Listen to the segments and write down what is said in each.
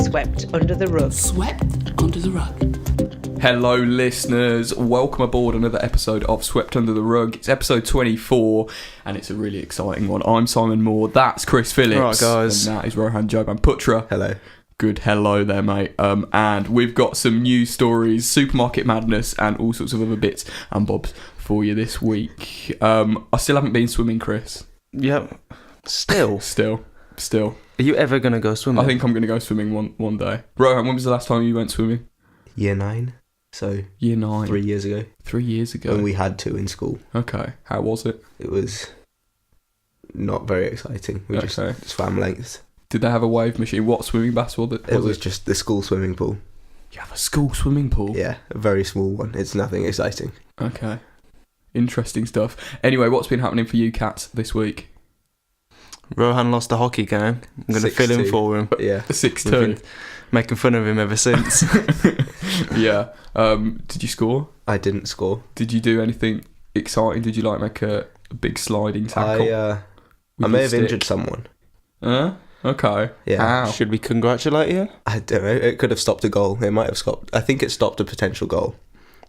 Swept Under the Rug. Swept under the rug. Hello listeners, welcome aboard another episode of Swept Under the Rug. It's episode 24 and it's a really exciting one. I'm Simon Moore, that's Chris Phillips. Alright guys. And that is Rohan Joban Putra. Hello. Good hello there mate. And we've got some news stories, supermarket madness and all sorts of other bits and bobs for you this week. I still haven't been swimming, Chris. Yep. Still. Still. Are you ever going to go swimming? I think I'm going to go swimming one day. Rohan, when was the last time you went swimming? Year 9, so Year 9. 3 years ago. 3 years ago. When we had to in school. Okay, how was it? It was not very exciting. We just swam lengths. Did they have a wave machine? What swimming baths was it? It was just the school swimming pool. You have a school swimming pool? Yeah, a very small one. It's nothing exciting. Okay. Interesting stuff. Anyway, what's been happening for you cats this week? Rohan lost a hockey game. I'm going to fill in 6-2. for him. Yeah. 6-2. Making fun of him ever since. Yeah. Did you score? I didn't score. Did you do anything exciting? Did you make a big sliding tackle? I may have injured someone. Okay. Yeah. How? Should we congratulate you? I don't know. It could have stopped a goal. It might have stopped. I think it stopped a potential goal.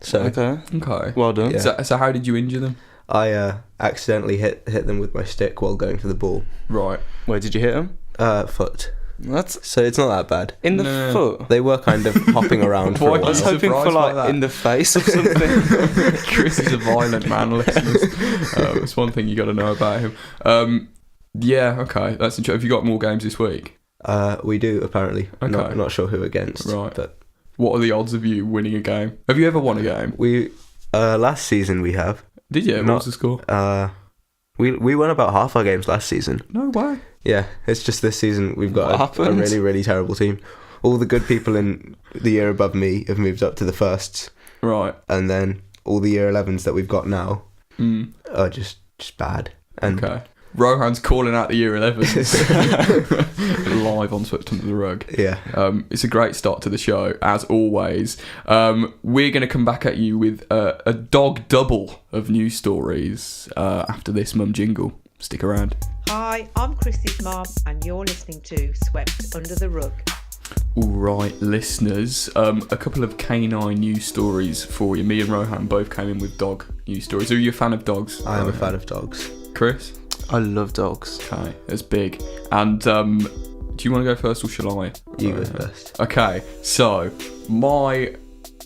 So Okay. Well done. Yeah. So how did you injure them? I accidentally hit them with my stick while going for the ball. Right. Where did you hit him? Foot. That's So it's not that bad. in the foot. They were kind of hopping around for a Why I while. was hoping for surprised by that. in the face or something. Chris is a violent man, listeners. It's one thing you got to know about him. Yeah, okay. That's interesting. Have you got more games this week? We do, apparently. Okay. Not sure who against. Right. But What are the odds of you winning a game? Have you ever won a game? we last season we have. Did you? What Not- was the score? We won about half our games last season. No way. Yeah, it's just this season we've What got a happened? really, really terrible team. All the good people in the year above me have moved up to the firsts, Right. and then all the year 11s that we've got now Mm. are just bad. And Okay. Rohan's calling out the year 11s live on Swept Under the Rug. yeah, It's a great start to the show, as always. We're going to come back at you with a dog double of news stories after this mum jingle. Stick around. Hi, I'm Chrissy's mum, and you're listening to Swept Under the Rug. All right, listeners, a couple of canine news stories for you. Me and Rohan both came in with dog news stories. Are you a fan of dogs? I am a Rohan? fan of dogs. Chris? I love dogs. Okay, that's big. And do you want to go first or shall I? You go first. Okay, so my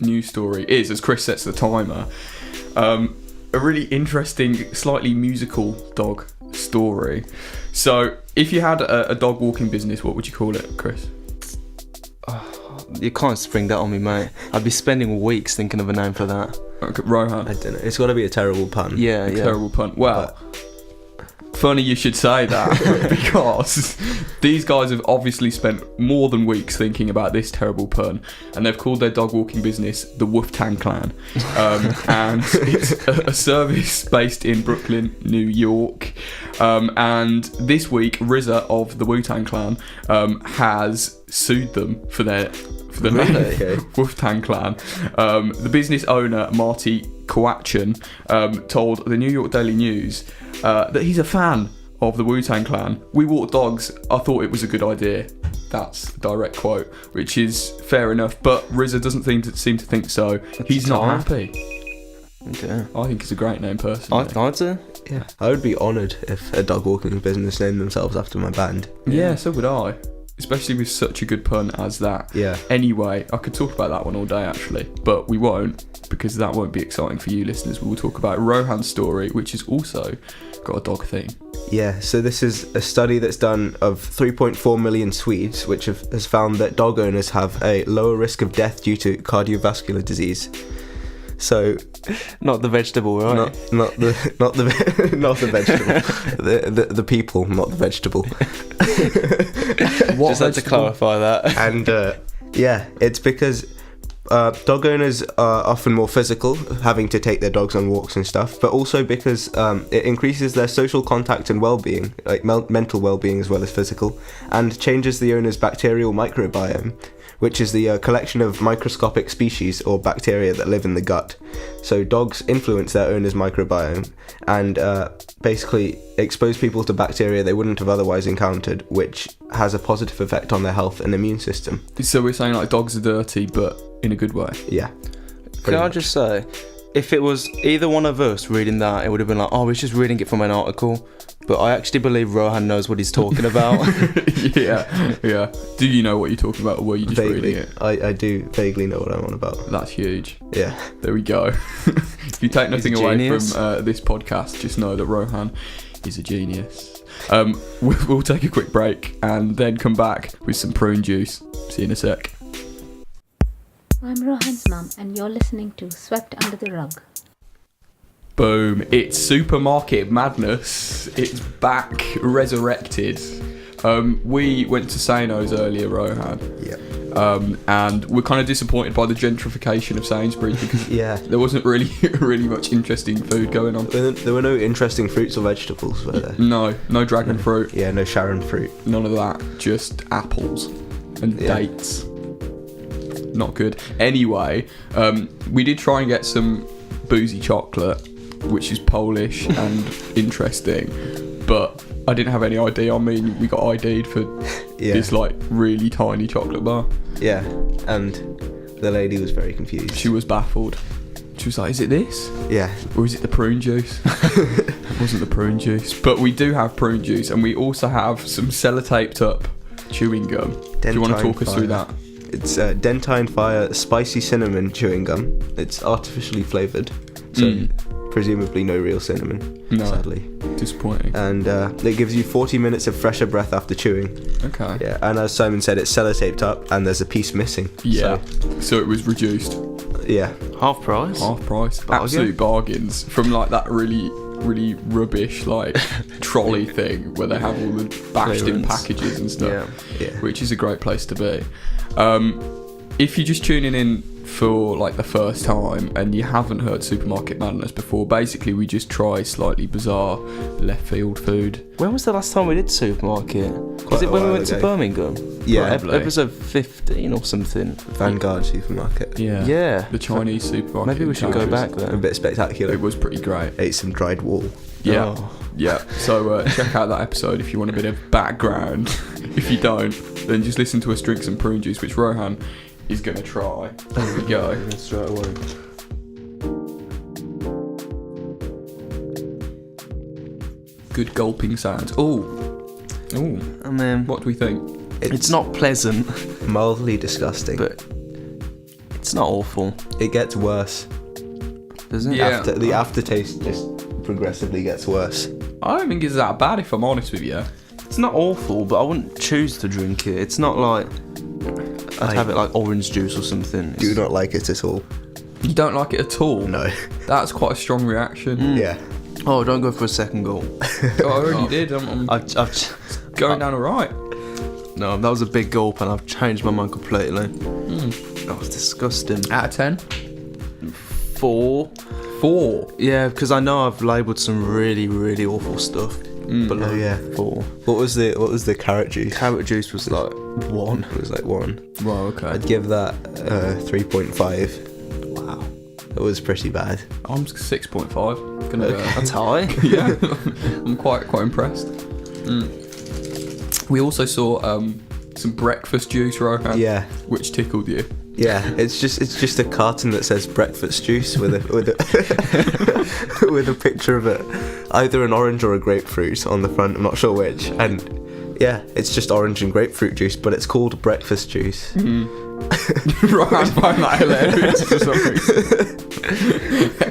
news story is, as Chris sets the timer, a really interesting, slightly musical dog story. So, if you had a dog walking business, what would you call it, Chris? You can't spring that on me, mate. I'd be spending weeks thinking of a name for that. Okay, Rohan. I don't know. It's got to be a terrible pun. Yeah. Terrible pun. Well, funny you should say that because these guys have obviously spent more than weeks thinking about this terrible pun, and they've called their dog walking business the Wu-Tang Clan, and it's a service based in Brooklyn, New York. And this week, RZA of the Wu-Tang Clan has sued them for the Really? name Okay. Wu-Tang Clan. The business owner, Marty Kowachan, told the New York Daily News that he's a fan of the Wu-Tang Clan. We walk dogs. I thought it was a good idea. That's a direct quote, which is fair enough. But RZA doesn't seem to think so. He's not time. happy. Okay. I think it's a great name, personally. I'd say. Yeah, I would be honoured if a dog walking business named themselves after my band. Yeah, so would I. Especially with such a good pun as that. Yeah. Anyway, I could talk about that one all day actually, but we won't, because that won't be exciting for you listeners. We will talk about Rohan's story, which has also got a dog theme. Yeah, so this is a study that's done of 3.4 million Swedes, which has found that dog owners have a lower risk of death due to cardiovascular disease. So, Not the vegetable, right? not the vegetable, the people, not the vegetable. Just had to clarify that. And yeah, it's because dog owners are often more physical, having to take their dogs on walks and stuff, but also because it increases their social contact and well-being, like mental well-being as well as physical, and changes the owner's bacterial microbiome, which is the collection of microscopic species or bacteria that live in the gut. So dogs influence their owner's microbiome and basically expose people to bacteria they wouldn't have otherwise encountered, which has a positive effect on their health and immune system. So we're saying like dogs are dirty, but in a good way. Yeah. Can I just say, if it was either one of us reading that, it would have been like, oh, he's just reading it from an article. But I actually believe Rohan knows what he's talking about. yeah. Do you know what you're talking about, or were you just Vaguely. reading it? I do vaguely know what I'm on about. That's huge. Yeah. There we go. If you take nothing away genius. from this podcast, just know that Rohan is a genius. We'll take a quick break and then come back with some prune juice. See you in a sec. I'm Rohan's mum, and you're listening to Swept Under the Rug. Boom. It's Supermarket Madness. It's back, resurrected. We went to Sano's earlier, Rohan. Yeah. And we're kind of disappointed by the gentrification of Sainsbury's because Yeah. there wasn't really much interesting food going on. There were no interesting fruits or vegetables, were there? No dragon fruit, Yeah, no Sharon fruit. none of that. Just apples and Yeah. dates. Not good. Anyway, we did try and get some boozy chocolate, which is Polish and interesting, but I didn't have any ID on me. We got ID'd for this like really tiny chocolate bar. Yeah, and the lady was very confused. She was baffled. She was like, "Is it this? Yeah. Or is it the prune juice?" It wasn't the prune juice, but we do have prune juice, and we also have some sellotaped up chewing gum. Do you want to talk us through that? It's Dentine Fire Spicy Cinnamon Chewing Gum. It's artificially flavoured, so presumably no real cinnamon, No. sadly. Disappointing. And it gives you 40 minutes of fresher breath after chewing. Okay. Yeah, and as Simon said, it's sellotaped up and there's a piece missing. Yeah. So it was reduced. Yeah. Half price? Half price. Bargain. Absolute bargains. From like that really rubbish like trolley thing where they have all the bashed in Clearance. packages and stuff. Yeah. Which is a great place to be. If you're just tuning in for like the first time and you haven't heard Supermarket Madness before, basically we just try slightly bizarre left field food. When was the last time we did supermarket? Was Quite it a when we while went to ago. Birmingham? Yeah. Probably. Episode 15 or something. Vanguard Supermarket. Yeah. Yeah. The Chinese supermarket. Maybe we should go back A there. bit spectacular. It was pretty great. Ate some dried wool. Yeah. Oh. Yeah. So check out that episode if you want a bit of background. If you don't, then just listen to us drink some prune juice, which Rohan is going to try. There we go. Straight away. Good gulping sounds. Ooh. I mean, What do we think? it's not pleasant, Mildly disgusting. but it's not awful, it gets worse. doesn't it? Yeah. The aftertaste just progressively gets worse. I don't think it's that bad if I'm honest with you. It's not awful, but I wouldn't choose to drink it. It's not like I'd have it like orange juice or something. Do not like it at all. You don't like it at all? No. That's quite a strong reaction. Yeah. Oh, don't go for a second goal. Oh, I already did. I'm I've going down alright. no, that was a big gulp, and I've changed my mind completely. That was disgusting. Out of 10? 4. 4. Yeah, because I know I've labelled some really, really awful stuff. Below Oh, yeah. 4. What was the carrot juice? Carrot juice was like 1. It was like 1. Well, okay. I'd give that 3.5. Wow. It was pretty bad. I'm 6.5. Gonna That's high. yeah, I'm quite impressed. We also saw some breakfast juice, Rohan. Yeah. Which tickled you. Yeah, it's just a carton that says breakfast juice with a with a picture of it, either an orange or a grapefruit on the front. I'm not sure which. And yeah, it's just orange and grapefruit juice, but it's called breakfast juice. Rohan found that hilarious for some reason.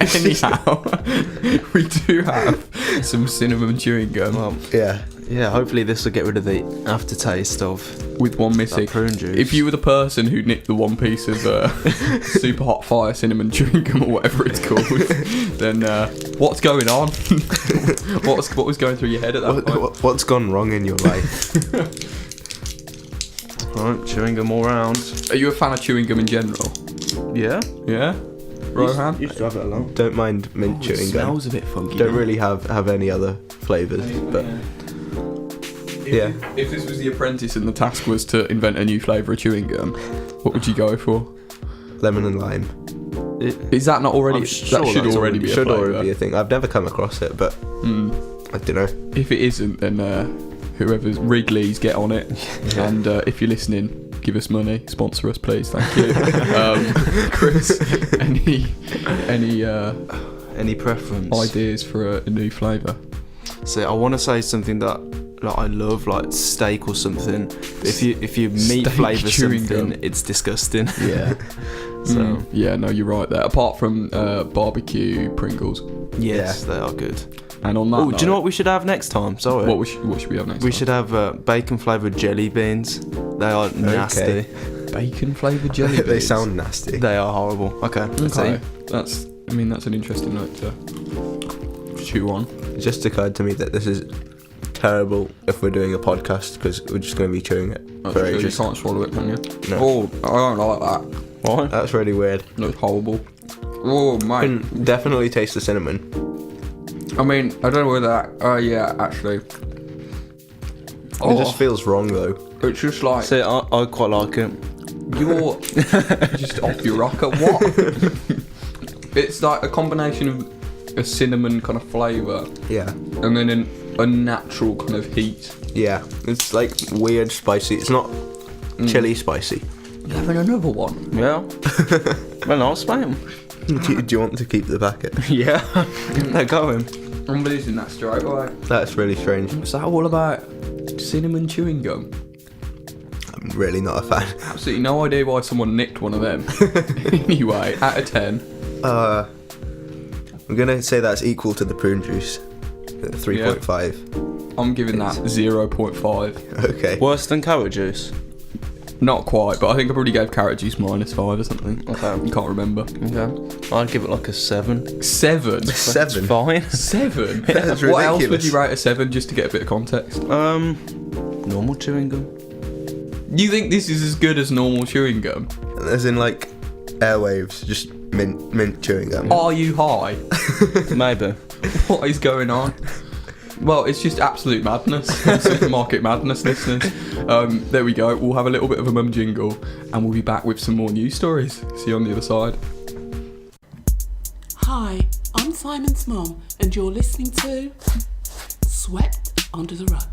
Anyhow, we do have some cinnamon chewing gum Yeah, Hopefully this will get rid of the aftertaste of with one missing. that prune juice. If you were the person who nicked the one piece of super hot fire cinnamon chewing gum or whatever it's called, then what's going on? what was going through your head at that point? what's gone wrong in your life? Right, chewing gum all round. Are you a fan of chewing gum in general? Yeah. Yeah, Rohan. Used to have it a lot. Don't mind mint chewing gum. Smells a bit funky. Don't really have any other flavours, but Yeah. If this was The Apprentice and the task was to invent a new flavour of chewing gum, what would you go for? Lemon and lime. Is that not already? I'm That sure should that's already be a Should flavour. already be a thing. I've never come across it, but I don't know. If it isn't, then whoever's Wrigley's get on it. And if you're listening, give us money, sponsor us, please. Thank you. Chris, any preference? ideas for a new flavour? See, I want to say something that like I love, like steak or something. But if you meat Steak flavour chewing something, gum. it's disgusting. Yeah. So Yeah, no, you're right there. Apart from barbecue Pringles. yes, they are good. And on that Oh, note, do you know what we should have next time? Sorry. what should we have next We time? should have bacon flavoured jelly beans. They are nasty. Bacon flavoured jelly beans. They sound nasty. They are horrible. Okay, let's Okay. see. That's an interesting note to chew on. It just occurred to me that this is terrible if we're doing a podcast because we're just going to be chewing it That's for true, you ages. can't swallow it, can you? No. Oh, I don't like that. What? That's really weird. That's horrible. Oh, I mate. can definitely taste the cinnamon. I mean, I don't know whether that... Oh, yeah, actually. It just feels wrong though. It's just like... See, I quite like it. You're just off your rocker. What? It's like a combination of a cinnamon kind of flavour Yeah. and then a natural kind of heat. Yeah. It's like weird spicy. It's not chili spicy. You having another one? Yeah. Well, I'll spam them. Do you want to keep the packet? Yeah. They're going. I'm losing that straight away. That's really strange. What's that all about? Cinnamon chewing gum? I'm really not a fan. Absolutely no idea why someone nicked one of them. Anyway, out of 10. I'm gonna say that's equal to the prune juice. 3.5. I'm giving that 0.5. Okay. Worse than carrot juice. Not quite, but I think I probably gave carrot juice -5 or something. Okay. Can't remember. Okay. I'd give it like a 7. 7? 7. It's fine. 7? That's What else would ridiculous. you rate a 7 just to get a bit of context? Normal chewing gum. You think this is as good as normal chewing gum? As in like airwaves, just mint chewing gum. Are you high? Maybe. What is going on? Well, it's just absolute madness. Supermarket madness, listeners. There we go. We'll have a little bit of a mum jingle and we'll be back with some more news stories. See you on the other side. Hi, I'm Simon's mum, and you're listening to Swept Under the Rug.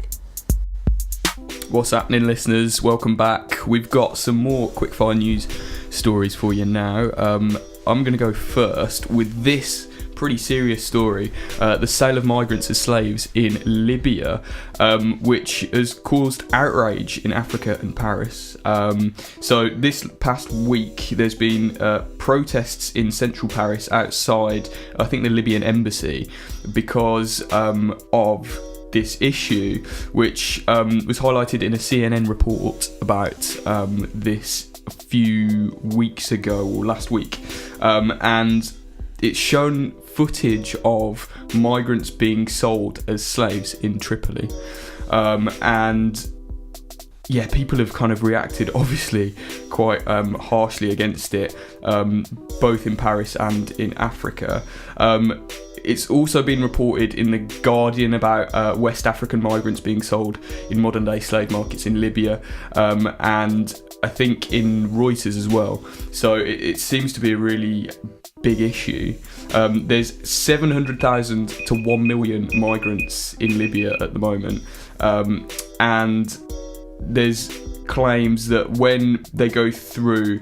What's happening, listeners? Welcome back. We've got some more quickfire news stories for you now. I'm going to go first with this pretty serious story, the sale of migrants as slaves in Libya, which has caused outrage in Africa and Paris. So this past week there's been protests in central Paris outside, I think, the Libyan embassy because of this issue, which was highlighted in a CNN report about this a few weeks ago or last week, and it's shown footage of migrants being sold as slaves in Tripoli, and yeah, people have kind of reacted obviously quite harshly against it, both in Paris and in Africa. It's also been reported in The Guardian about West African migrants being sold in modern day slave markets in Libya, and I think in Reuters as well. So it seems to be a really big issue. There's 700,000 to 1 million migrants in Libya at the moment, and there's claims that when they go through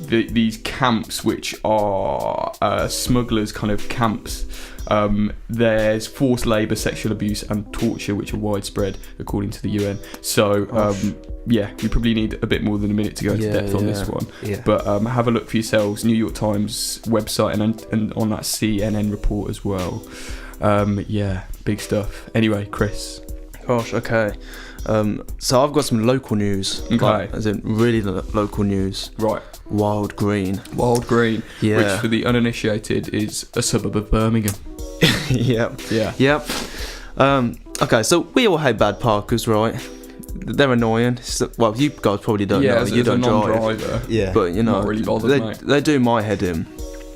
these camps, which are smugglers' kind of camps, there's forced labour, sexual abuse and torture, which are widespread according to the UN. So yeah, we probably need a bit more than a minute to go into depth on this one. Yeah. But have a look for yourselves, New York Times website and on that CNN report as well. Yeah, big stuff. Anyway, Chris. Gosh, okay. So I've got some local news. Okay. Like, as in really local news. Right. Wild Green. Wild Green, Yeah. which for the uninitiated is a suburb of Birmingham. Yep. Yeah. Yep. Okay, so we all hate bad parkers, right? They're annoying. Well, you guys probably don't know. As You a don't drive. non-driver. Yeah. But, you know, Not really bothered, mate. they do my head in.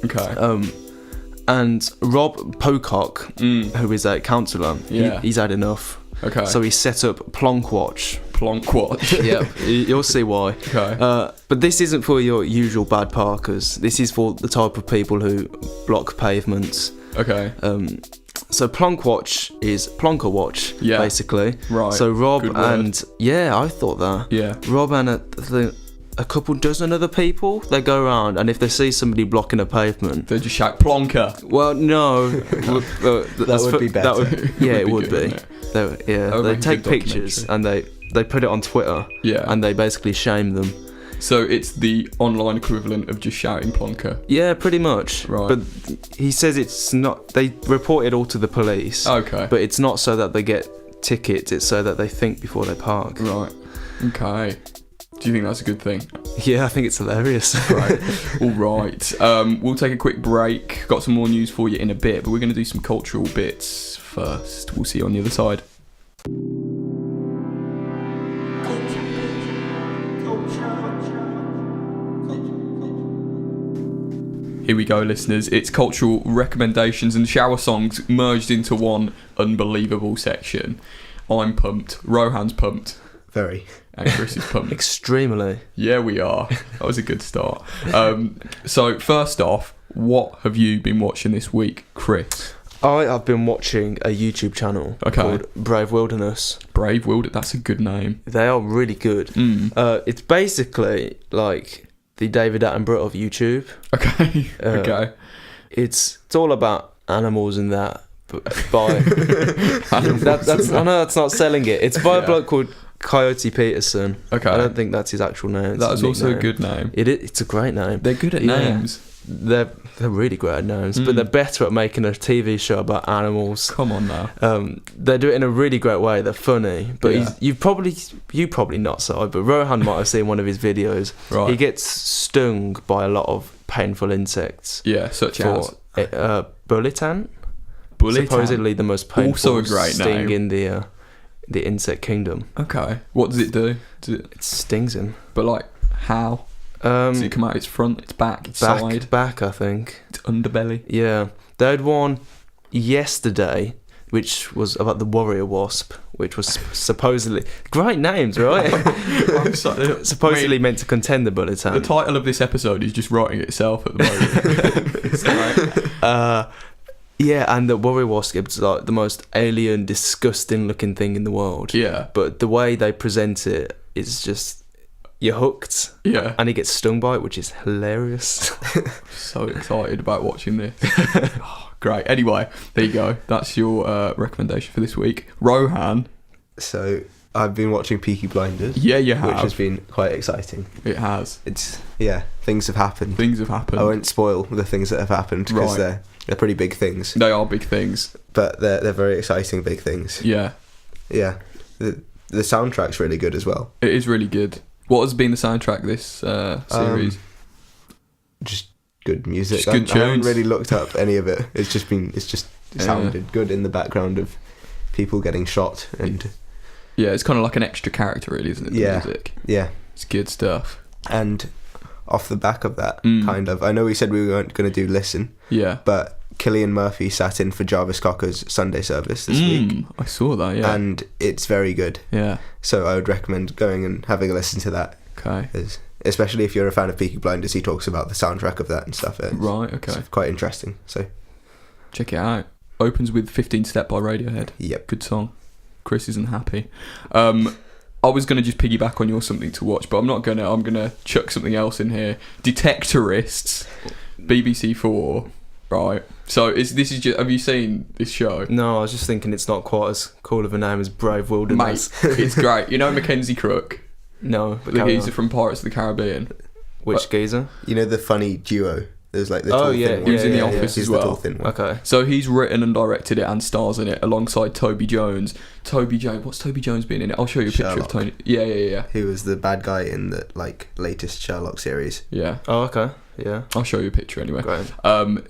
Okay. And Rob Pocock, who is a councillor, Yeah. he's had enough. Okay. So he set up Plonk Watch. Plonk Watch. Yep, you'll see why. Okay. But this isn't for your usual bad parkers. This is for the type of people who block pavements. Okay. So Plonk Watch is Plonker Watch, Yeah. basically. Right. So Rob Good word. and I thought that. Yeah. Rob and a couple dozen other people, they go around, and if they see somebody blocking a pavement, They just shout plonker. well, no, That would be better. It Would would be be. good, wouldn't They would make a take good pictures and they put it on Twitter, Yeah. and they basically shame them. So it's the online equivalent of just shouting plonker. Yeah, pretty much. Right. But he says it's not. They report it all to the police. Okay. But it's not so that they get tickets. It's so that they think before they park. Right. Okay. Do you think that's a good thing? Yeah, I think it's hilarious. Right. All right. We'll take a quick break. Got some more news for you in a bit, but we're going to do some cultural bits first. We'll see you on the other side. Here we go, listeners. It's cultural recommendations and shower songs merged into one unbelievable section. I'm pumped. Rohan's pumped. Very. And Chris is pumped. Extremely. Yeah, we are. That was a good start. So, first off, what have you been watching this week, Chris? I've been watching a YouTube channel called Brave Wilderness. Brave Wilderness. That's a good name. They are really good. It's basically like the David Attenborough of YouTube. Okay. Okay. It's all about animals and that. But by that's I know that's not selling it. It's by a bloke called Coyote Peterson. Okay. I don't think that's his actual name. That's also a good name. It's a great name. They're good at names. They're really great at names, but they're better at making a TV show about animals. Come on now. They do it in a really great way. They're funny, but you probably not so, but Rohan might have seen one of his videos. Right. He gets stung by a lot of painful insects. Yeah, such as bullet ant. bullet Supposedly ant. the most painful Also a great sting name. in the insect kingdom. Okay. What does it do? It stings him. But like how? Does it come out its front, its back, its side, back, I think. its underbelly? Yeah, they had one yesterday, which was about the warrior wasp, which was supposedly great names, right? Supposedly meant to contend the bullet ant. The title of this episode is just writing itself at the moment. It's alright. Yeah, and the warrior wasp is like the most alien, disgusting looking thing in the world. Yeah. But the way they present it is just, you're hooked. Yeah. And he gets stung by it, which is hilarious. So excited about watching this. Oh, great. Anyway, there you go. That's your recommendation for this week. Rohan. So I've been watching Peaky Blinders. Yeah, you have. Which has been quite exciting. It has. Things have happened. Things have happened. I won't spoil the things that have happened because they're pretty big things. They are big things. But they're very exciting big things. Yeah. Yeah. The soundtrack's really good as well. It is really good. What has been the soundtrack this series? Just good music. Just good I haven't tunes. really looked up any of it. It's just sounded good in the background of people getting shot and Yeah, it's kind of like an extra character, really, isn't it? The music. Yeah. It's good stuff. And off the back of that, kind of, I know we said we weren't going to do Listen, Yeah. but Cillian Murphy sat in for Jarvis Cocker's Sunday service this week. I saw that, yeah. And it's very good. Yeah. So I would recommend going and having a listen to that. Okay. Especially if you're a fan of Peaky Blinders, he talks about the soundtrack of that and stuff. Right, okay. It's quite interesting. So check it out. Opens with 15 Step by Radiohead. Yep. Good song. Chris isn't happy. I was going to just piggyback on your something to watch, but I'm not going to. I'm going to chuck something else in here. Detectorists, BBC4, right? So this is just. Have you seen this show? No, I was just thinking it's not quite as cool of a name as Brave Wilderness. Mate, it's great. You know Mackenzie Crook? No, but The geezer from Pirates of the Caribbean. Which geezer? you know the funny duo. There's like the Oh, tall yeah, thin one. He was in The yeah, Office He's as the tall well. thin one. Okay. So he's written and directed it and stars in it alongside Toby Jones. Toby Jones, what's Toby Jones been in it? I'll show you a picture Sherlock. of Tony. Yeah. Who was the bad guy in the latest Sherlock series? Yeah. Oh, okay. Yeah. I'll show you a picture anyway. Great.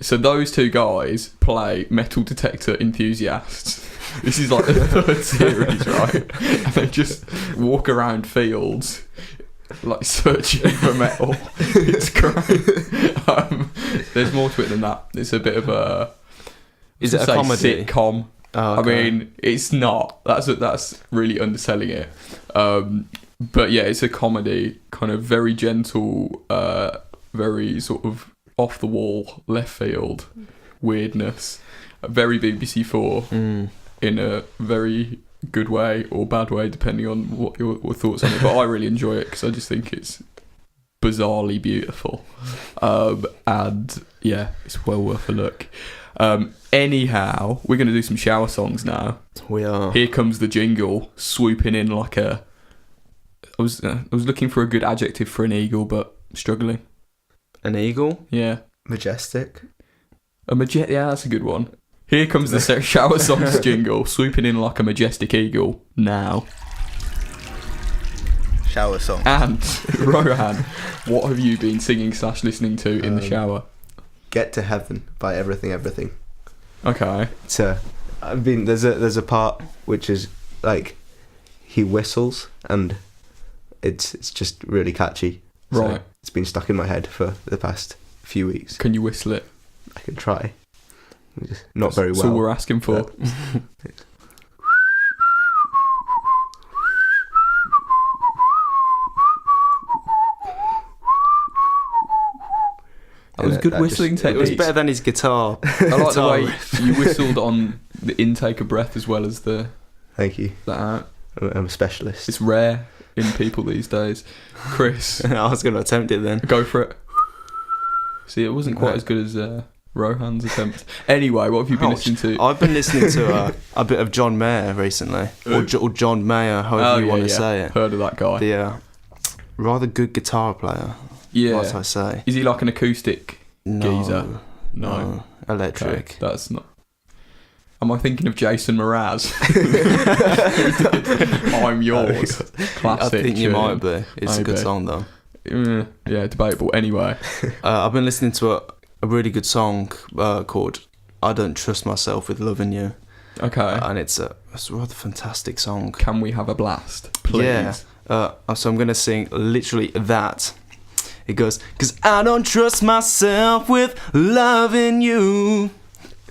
So those two guys play metal detector enthusiasts. This is like the third series, right? And they just walk around fields like searching for metal. It's great. There's more to it than that. It's a bit of a... Is it a comedy? Sitcom. Oh, I mean, it's not. That's really underselling it. But yeah, it's a comedy, kind of very gentle, very sort of off the wall, left field weirdness. Very BBC Four in a very good way or bad way, depending on what your thoughts on it. But I really enjoy it because I just think it's bizarrely beautiful, and yeah, it's well worth a look. Anyhow, we're going to do some shower songs now. We are. Here comes the jingle, swooping in like a... I was looking for a good adjective for an eagle, but struggling. An eagle? Yeah. Majestic. Yeah, that's a good one. Here comes the shower songs jingle, swooping in like a majestic eagle now. Shower song. And, Rohan, what have you been singing / listening to in the shower? Get to Heaven by Everything. Okay. So, there's a part which is like he whistles and it's just really catchy. So Right. it's been stuck in my head for the past few weeks. Can you whistle it? I can try. Just not very well. That's all we're asking for. That was good whistling It technique. was better than his guitar. I like the guitar way riff. you whistled on the intake of breath as well as the Thank you. that out. I'm a specialist. It's rare in people these days. Chris, I was going to attempt it then. go for it. See, it wasn't quite as good as Rohan's attempt. Anyway, what have you been listening to? I've been listening to a bit of John Mayer recently, or John Mayer, however you want to say it. Heard of that guy? The rather good guitar player, Yeah. might I say. Is he like an acoustic geezer? No. Electric. Okay, that's not. Am I thinking of Jason Mraz? I'm yours. Classic. I think you tune. might be. It's a good Maybe. song though. Yeah, debatable. Anyway, I've been listening to a really good song called "I Don't Trust Myself with Loving You," okay. and it's a rather fantastic song. Can we have a blast, please? Yeah. So I'm gonna sing literally that. It goes, "'Cause I don't trust myself with loving you."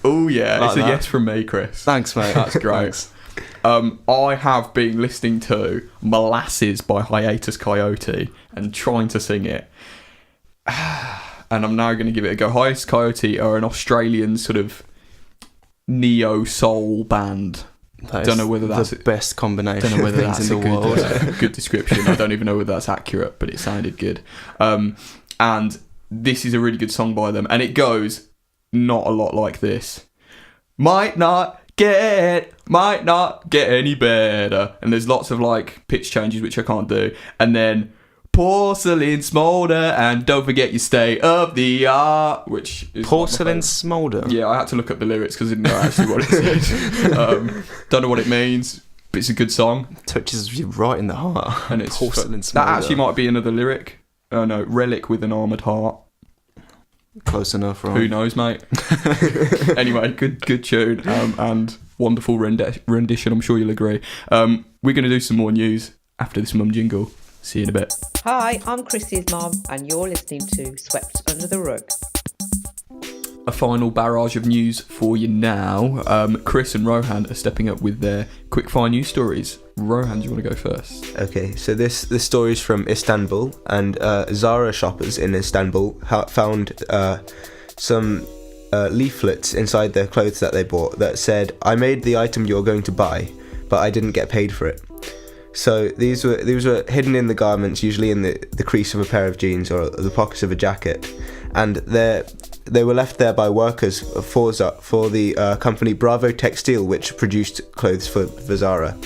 Oh yeah, Like it's a that. yes from me, Chris. Thanks, mate. That's great. Thanks. I have been listening to Molasses by Hiatus Coyote and trying to sing it. And I'm now going to give it a go. Hiatus Coyote are an Australian sort of neo-soul band. That Don't is know whether that's the best combination don't know whether of things that's in a the world. good description. I don't even know whether that's accurate, but it sounded good. And this is a really good song by them. And it goes not a lot like this. Might not get any better. And there's lots of like pitch changes which I can't do. And then porcelain smolder and don't forget your state of the art, which is Porcelain like smolder. yeah, I had to look up the lyrics because I didn't know actually what it said. Don't know what it means, but it's a good song. Touches you right in the heart. And it's Porcelain that smolder. actually might be another lyric. Oh no, relic with an armoured heart. Close enough, right? Who knows, mate? Anyway, good tune and wonderful rendition. I'm sure you'll agree. We're going to do some more news after this mum jingle. See you in a bit. Hi, I'm Chrissy's mom, and you're listening to Swept Under the Rug. A final barrage of news for you now. Chris and Rohan are stepping up with their quickfire news stories. Rohan, do you want to go first? Okay, so this story is from Istanbul, and Zara shoppers in Istanbul found some leaflets inside their clothes that they bought that said, "I made the item you're going to buy, but I didn't get paid for it." So these were hidden in the garments, usually in the crease of a pair of jeans or the pockets of a jacket, and they were left there by workers for the company Bravo Textile, which produced clothes for Zara.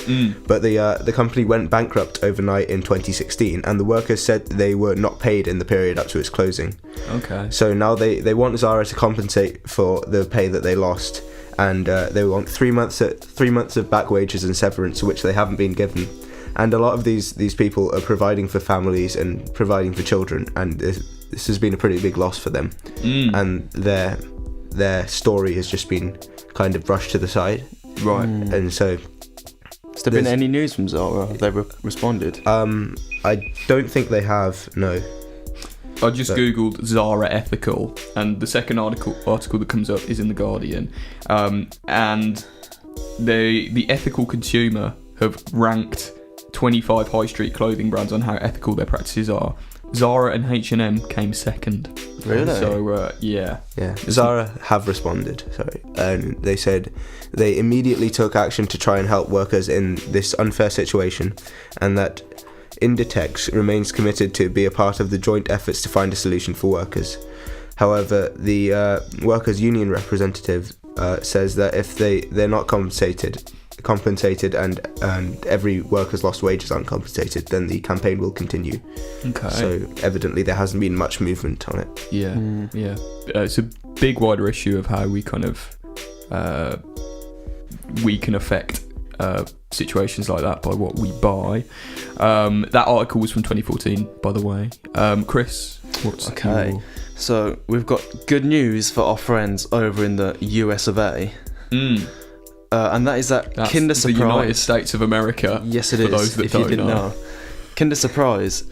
But the company went bankrupt overnight in 2016, and the workers said they were not paid in the period up to its closing. Okay. So now they want Zara to compensate for the pay that they lost, and they want 3 months of back wages and severance, which they haven't been given. And a lot of these people are providing for families and providing for children, and this has been a pretty big loss for them. And their story has just been kind of brushed to the side. Right. And so Has there been any news from Zara? Have they responded? I don't think they have, no. I just googled Zara ethical, and the second article that comes up is in The Guardian, and the ethical consumer have ranked 25 high street clothing brands on how ethical their practices are. Zara and H&M came second. Really? So yeah. Zara have responded, and they said they immediately took action to try and help workers in this unfair situation, and that Inditex remains committed to be a part of the joint efforts to find a solution for workers. However, the workers' union representative says that if they're not compensated and every worker's lost wages aren't compensated, then the campaign will continue. Okay. So evidently there hasn't been much movement on it. Yeah. It's a big wider issue of how we kind of we can affect situations like that by what we buy. That article was from 2014, by the way. Chris, what's your... So we've got good news for our friends over in the US of A. And that is that That's Kinder the Surprise. United States of America. Yes, it for is. Those that if you don't didn't know, Kinder Surprise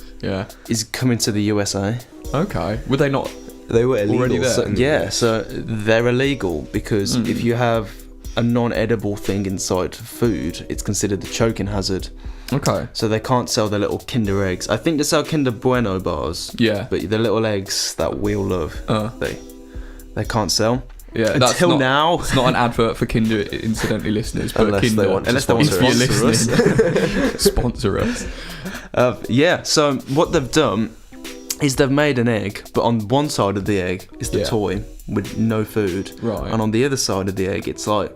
is coming to the USA. Okay. Were they not? They were illegal. Already there? So they're illegal because if you have a non-edible thing inside food, it's considered a choking hazard. Okay. So they can't sell their little Kinder eggs. I think they sell Kinder Bueno bars. Yeah. But the little eggs that we all love, they can't sell. Yeah. Until now. It's not an advert for Kinder, incidentally, listeners. But Unless Kinder, they want to if you're sponsor listening, sponsor us. So what they've done is they've made an egg, but on one side of the egg is the toy with no food. Right. And on the other side of the egg, it's like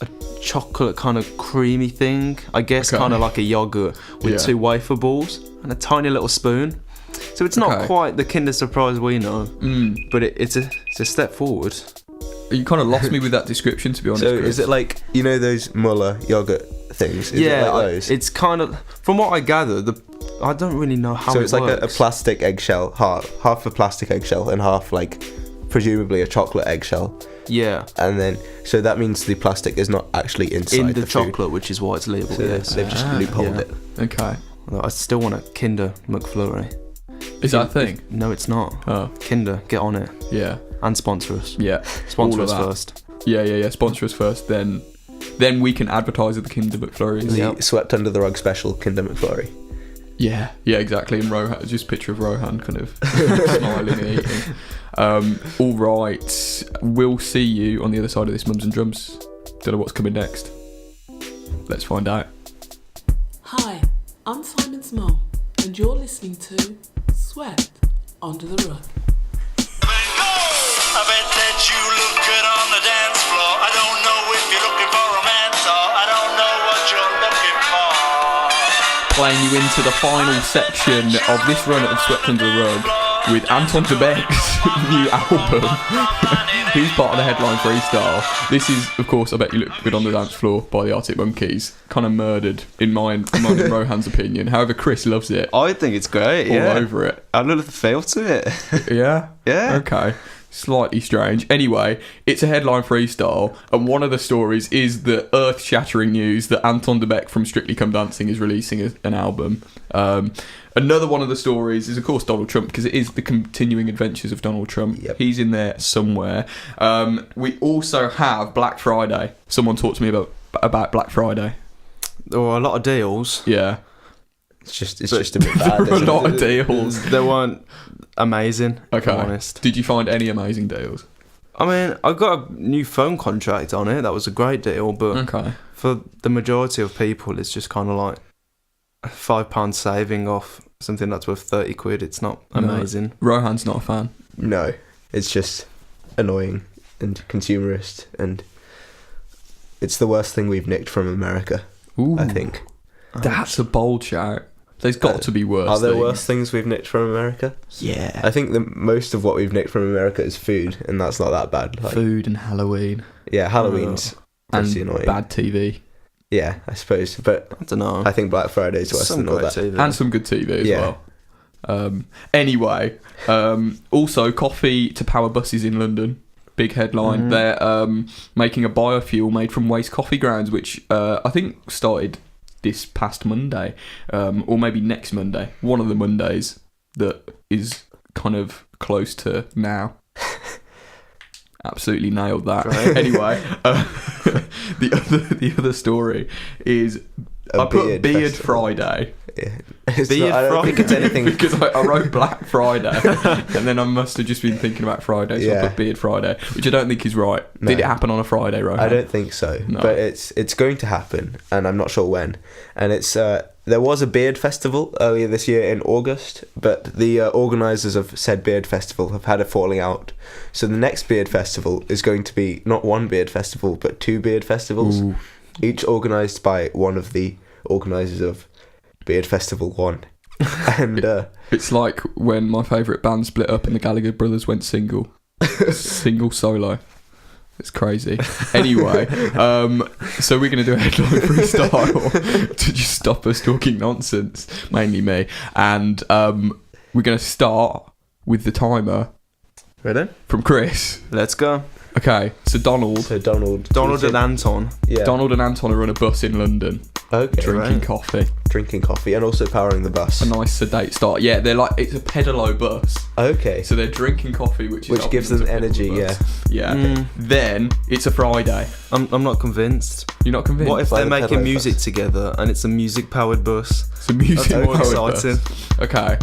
a chocolate kind of creamy thing, I guess, kind of like a yogurt with 2 wafer balls and a tiny little spoon. So it's not quite the Kinder Surprise we know, but it's a step forward. You kind of lost me with that description, to be honest. So Chris. is it like, you know, those Muller yogurt things? Is it like those? It's kind of, from what I gather, I don't really know how so it it's works. like a plastic eggshell, half a plastic eggshell and half like presumably a chocolate eggshell. Yeah. And then, so that means the plastic is not actually inside in the chocolate, food. which is why it's labelled. So they've just loopholed it. Okay. Although I still want a Kinder McFlurry. Is that a thing? No, it's not. Oh. Kinder, get on it. Yeah. And sponsor us. Yeah. Sponsor All us of that. first. Yeah. Sponsor us first, then we can advertise at the Kinder McFlurries. The swept under the rug special Kinder McFlurry. Yeah, exactly. And Rohan, just a picture of Rohan kind of smiling and eating. All right, we'll see you on the other side of this Mums and Drums. Don't know what's coming next. Let's find out. Hi, I'm Simon's mum, and you're listening to Swept Under the Rug. I bet that you look good on the dance floor. I don't know if you're looking for romance or I don't know what you're looking for. Playing you into the final section of this run of Swept Under the Rug with Anton Du Beke's new album. He's part of the headline freestyle. This is, of course, I Bet You Look Good on the Dance Floor by the Arctic Monkeys. Kind of murdered, in mine and Rohan's opinion. However, Chris loves it. I think it's great, All over it. I love the feel to it. Yeah? Yeah. Okay. Slightly strange. Anyway, it's a headline freestyle, and one of the stories is the earth-shattering news that Anton Du Beke from Strictly Come Dancing is releasing an album. Another one of the stories is, of course, Donald Trump, because it is the continuing adventures of Donald Trump. Yep. He's in there somewhere. We also have Black Friday. Someone talked to me about Black Friday. There were a lot of deals. Yeah. It's just a bit bad. A lot of deals. They weren't amazing, if Okay. I'm honest. Did you find any amazing deals? I mean, I got a new phone contract on it. That was a great deal, but Okay. for the majority of people, it's just kind of like a £5 saving off something that's worth 30 quid. It's not amazing. Rohan's not a fan. No, it's just annoying and consumerist, and it's the worst thing we've nicked from America. Ooh. I think. That's a bold shout. There's got to be worse Are there things. worse things we've nicked from America? Yeah. I think the most of what we've nicked from America is food, and that's not that bad. Like, Food and Halloween. yeah, Halloween's pretty And annoying. bad TV. Yeah, I suppose, but I don't know. I think Black Friday's worse Some than all great that. TV. And some good TV as Yeah. well. Anyway, also coffee to power buses in London. Big headline. Mhm. They're making a biofuel made from waste coffee grounds, which I think started this past Monday, or maybe next Monday. One of the Mondays that is kind of close to now. Absolutely nailed that. Great. Anyway, the other story is A I put beard Beard festival. Friday Yeah. Beard I don't think it's anything. because I wrote Black Friday and then I must have just been thinking about Friday, so I Yeah. put Beard Friday, which I don't think is right. No. Did it happen on a Friday, Rohan? I don't think so, No. but it's going to happen, and I'm not sure when. And it's there was a beard festival earlier this year in August, but the organisers of said beard festival have had a falling out. So the next beard festival is going to be not one beard festival, but two beard festivals, Ooh. each organised by one of the organisers of Beard Festival 1. And It's like when my favourite band split up and the Gallagher brothers went single solo. It's crazy. Anyway, so we're going to do a headline freestyle to just stop us talking nonsense, mainly me. And we're going to start with the timer Ready? from Chris. Let's go. Okay, so Donald Donald and Anton. Yeah. Donald and Anton are on a bus in London, Okay. drinking Right. coffee. Drinking coffee and also powering the bus. A nice sedate start. Yeah, they're like, it's a pedalo bus. Okay. So they're drinking coffee, which Which gives them helping to pedal energy, the bus. Yeah. Then it's a Friday. I'm not convinced. You're not convinced? What if By they're the making pedalo music bus. together and it's a music powered bus? It's a music That's more powered exciting. bus. Okay.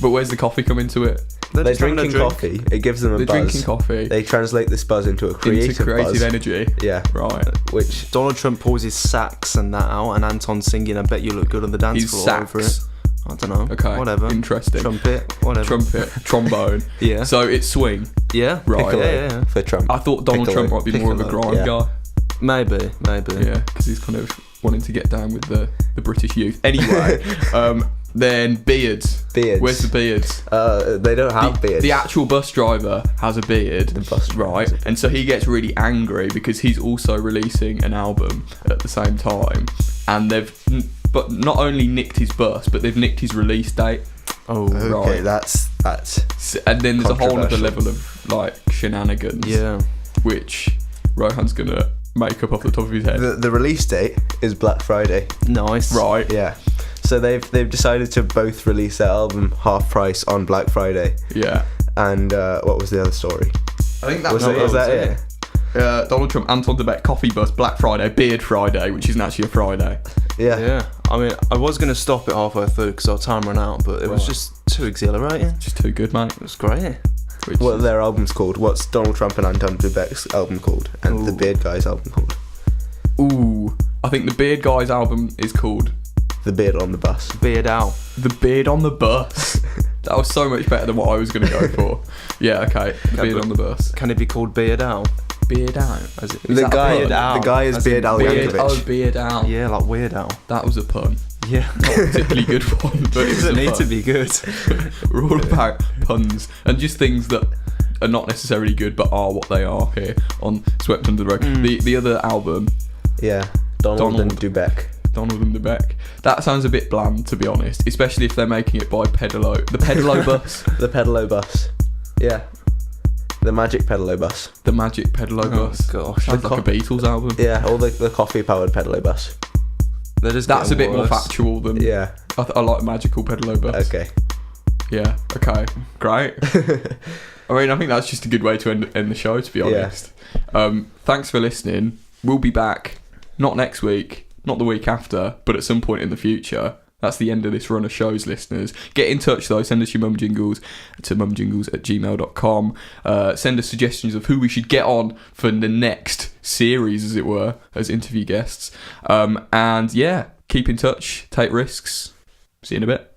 But where's the coffee come into it? They're just having a drinking drink. coffee. It gives them a They're buzz. drinking coffee They translate this buzz into a creative, into creative buzz. energy. Yeah. Right. Which Donald Trump pulls his sax and that out, and Anton singing "I Bet You Look Good on the Dance His Floor" over it. sax. I don't know. Okay. Whatever. Interesting. Trumpet. Whatever. Trumpet. Trombone. Yeah. So it's swing. Yeah. Right. piccolo Yeah. for Trump. I thought Donald Piccolo. Trump might be more of a Piccolo, grime yeah. guy. Maybe. Yeah, because he's kind of wanting to get down with the British youth. Anyway, then beards. Beards. Where's the beards? They don't have beards. The actual bus driver has a beard, The bus driver right? has a beard. And so he gets really angry because he's also releasing an album at the same time, and but not only nicked his bus, but they've nicked his release date. Oh. Okay, right. that's And then there's a whole other Controversial. level of like shenanigans, Yeah. which Rohan's gonna make up off the top of his head. the release date is Black Friday. Nice. Right. Yeah. So they've decided to both release their album half price on Black Friday. Yeah. And what was the other story? I think that Was that it? Donald Trump, Anton Du Beke, Coffee Bus, Black Friday, Beard Friday, which isn't actually a Friday. Yeah. Yeah. I mean, I was gonna stop it halfway through because our time ran out, but it was Right. just too exhilarating. Just too good, mate. It was great. Which What are is- their albums called? What's Donald Trump and Anton Du Beke's album called? And the Ooh. Beard Guy's album called? Ooh, I think the Beard Guy's album is called The Beard on the Bus. Beard out. The Beard on the Bus. That was so much better than what I was going to go for. Yeah, okay. The Beard but- on the Bus. Can it be called Beard out? Beard out. As it, The that guy, Beard Owl? the guy is As in Beard Al Beard, oh, Yankovic. Beard out. yeah, like Weird Al. That was a pun. Yeah. Not a particularly good one, but it was Doesn't a need pun. to be good. We're all about puns and just things that are not necessarily good but are what they are here on Swept Under the Rug. The other album, Yeah. Donald and Donald. Du Beke. Donald and Du Beke, that sounds a bit bland to be honest, especially if they're making it by Pedalo. The Pedalo Bus. The Pedalo Bus. Yeah. The Magic Pedalo Bus. The Magic Pedalo Oh, Bus. gosh. Sounds like a Beatles album. Yeah, or the coffee powered Pedalo Bus. They're just That's a bit getting more worse. factual than. Yeah. I like Magical Pedalo Bus. Okay. Yeah. Okay. Great. I mean, I think that's just a good way to end the show, to be honest. Thanks for listening. We'll be back, not next week, not the week after, but at some point in the future. That's the end of this run of shows, listeners. Get in touch, though. Send us your mum jingles to mumjingles@gmail.com. Send us suggestions of who we should get on for the next series, as it were, as interview guests. And, yeah, keep in touch. Take risks. See you in a bit.